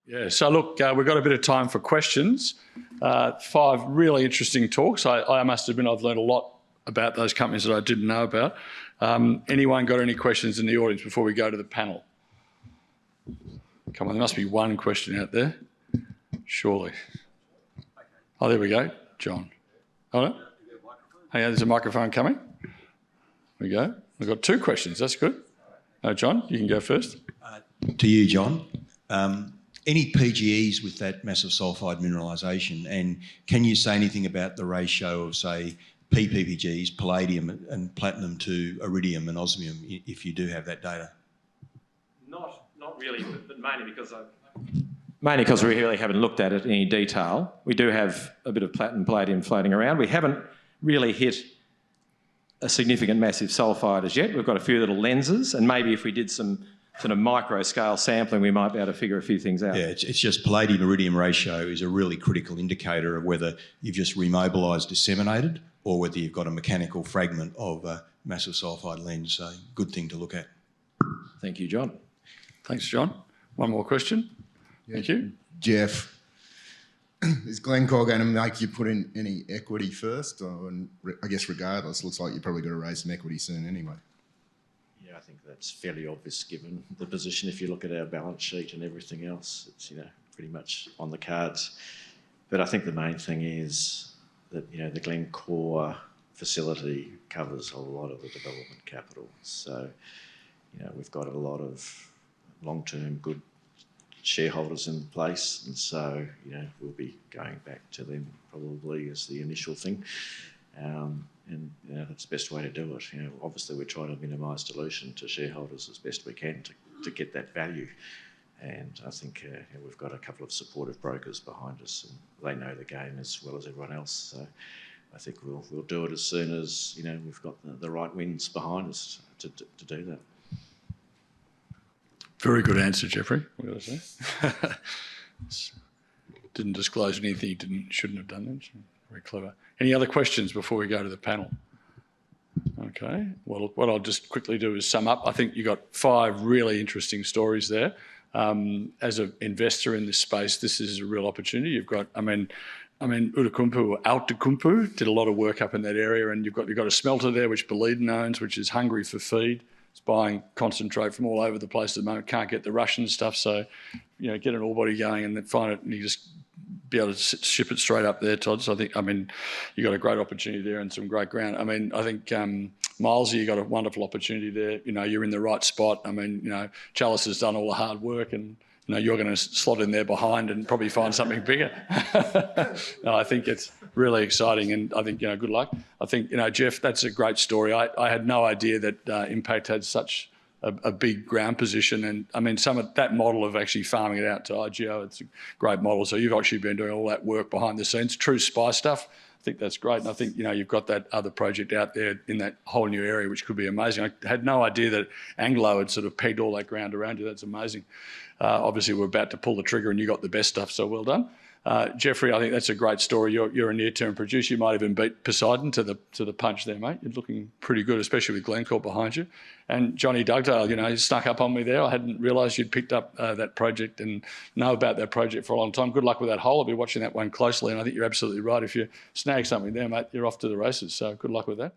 Yeah, so look, we've got a bit of time for questions. 5 really interesting talks. I must admit I've learned a lot about those companies that I didn't know about. Anyone got any questions in the audience before we go to the panel? Come on, there must be one question out there, surely. Oh, there we go, John. Oh, no? Hey, there's a microphone coming. There we go. We've got 2 questions, that's good. John, you can go first. To you, John. Any PGEs with that massive sulphide mineralisation, and can you say anything about the ratio of, say, PPGs, palladium and platinum to iridium and osmium, if you do have that data? Not really, but mainly because we really haven't looked at it in any detail. We do have a bit of platinum, palladium floating around. We haven't really hit a significant massive sulphide as yet. We've got a few little lenses, and maybe if we did some sort of micro-scale sampling, we might be able to figure a few things out. Yeah, it's just palladium-iridium ratio is a really critical indicator of whether you've just remobilised, disseminated, or whether you've got a mechanical fragment of a massive sulphide lens. So, good thing to look at. Thank you, John. Thanks, John. One more question. Yeah. Thank you. Jeff, is Glencore going to make you put in any equity first? I guess regardless, looks like you're probably going to raise some equity soon anyway. I think that's fairly obvious given the position. If you look at our balance sheet and everything else, it's pretty much on the cards. But I think the main thing is that the Glencore facility covers a lot of the development capital. So we've got a lot of long-term good shareholders in place, and so we'll be going back to them probably as the initial thing. And that's the best way to do it. Obviously we're trying to minimise dilution to shareholders as best we can to get that value. And I think we've got a couple of supportive brokers behind us, and they know the game as well as everyone else. So I think we'll do it as soon as we've got the right winds behind us to do that. Very good answer, Jeffrey. What did I say? Didn't disclose anything you shouldn't have done. That. Very clever. Any other questions before we go to the panel? Okay. Well, what I'll just quickly do is sum up. I think you got 5 really interesting stories there. As an investor in this space, this is a real opportunity. You've got, Outokumpu or Outokumpu did a lot of work up in that area, and you've got a smelter there which Boliden owns, which is hungry for feed. It's buying concentrate from all over the place at the moment. Can't get the Russian stuff, so get an ore body going and then find it, and you just be able to ship it straight up there, Todd. So I think, you got a great opportunity there and some great ground. I think Milesy, you got a wonderful opportunity there. You're in the right spot. Chalice has done all the hard work, and you're going to slot in there behind and probably find something bigger. No, I think it's really exciting, and I think good luck. I think Jeff, that's a great story. I had no idea that Impact had such a big ground position, and some of that model of actually farming it out to IGO, it's a great model. So you've actually been doing all that work behind the scenes, true spy stuff. I think that's great, and I think you've got that other project out there in that whole new area which could be amazing. I had no idea that Anglo had sort of pegged all that ground around you. That's amazing. Obviously we're about to pull the trigger and you got the best stuff, so well done. Jeffrey, I think that's a great story. You're a near-term producer. You might even beat Poseidon to the punch there, mate. You're looking pretty good, especially with Glencore behind you. And Johnny Dugdale, he snuck up on me there. I hadn't realised you'd picked up that project and know about that project for a long time. Good luck with that hole. I'll be watching that one closely, and I think you're absolutely right. If you snag something there, mate, you're off to the races. So good luck with that.